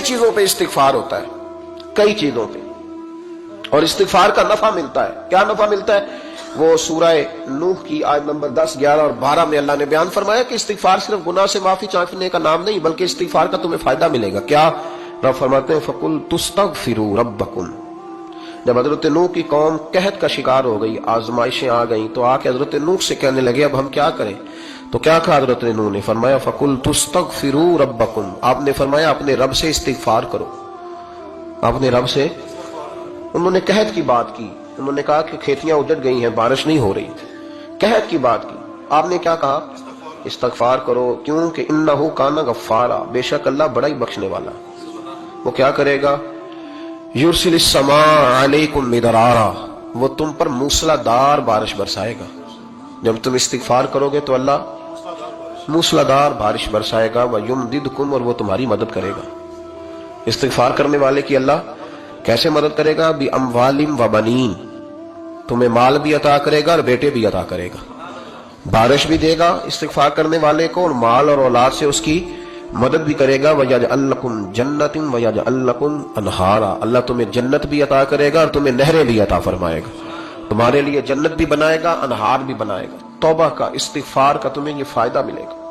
چیزوں پہ استغفار ہوتا ہے، کئی چیزوں پہ، اور استغفار کا نفع ملتا ہے۔ کیا نفع ملتا ہے؟ وہ سورہ نوح کی آیت نمبر 10، 11 اور 12 میں اللہ نے بیان فرمایا کہ استغفار صرف گناہ سے معافی چاہنے کا نام نہیں، بلکہ استغفار کا تمہیں فائدہ ملے گا۔ کیا؟ رب فرماتے ہیں فَقُلْتُ اسْتَغْفِرُوا رَبَّكُمْ۔ جب حضرت نوح کی قوم قحط کا شکار ہو گئی، آزمائشیں آ گئیں، تو آ کے حضرت نوح سے کہنے لگے اب ہم کیا کریں؟ تو کیا کہا حضرت نوح نے؟ فرمایا فَقُلْتُ اسْتَغْفِرُوا رَبَّكُمْ۔ آپ نے فرمایا اپنے رب سے استغفار کرو، اپنے رب سے۔ انہوں نے قحط کی بات کی، انہوں نے کہا کہ کھیتیاں اجڑ گئی ہیں، بارش نہیں ہو رہی، قحط کی بات کی۔ آپ نے کیا کہا؟ استغفار کرو، کیوں کہ انہ کان غفارا، بے شک اللہ بڑا ہی بخشنے والا۔ وہ کیا کرے گا؟ یرسل السماء علیکم مدرارا، وہ تم پر موسلا دار بارش برسائے گا۔ جب تم استغفار کرو گے تو اللہ موسلا دار بارش برسائے گا، وَيُمْدِدْكُمْ، اور وہ تمہاری مدد کرے گا۔ استغفار کرنے والے کی اللہ کیسے مدد کرے گا؟ بِأَمْوَالٍ وَبَنِينَ، تمہیں مال بھی عطا کرے گا اور بیٹے بھی عطا کرے گا، بارش بھی دے گا استغفار کرنے والے کو، اور مال اور اولاد سے اس کی مدد بھی کرے گا۔ وَيَجْعَلْ لَكُمْ جَنَّةٍ وَيَجْعَلْ لَكُمْ أَنْهَارًا، اللہ تمہیں جنت بھی عطا کرے گا اور تمہیں نہریں بھی عطا فرمائے گا، تمہارے لیے جنت بھی بنائے گا، انہار بھی بنائے گا۔ توبہ کا، استغفار کا تمہیں یہ فائدہ ملے گا۔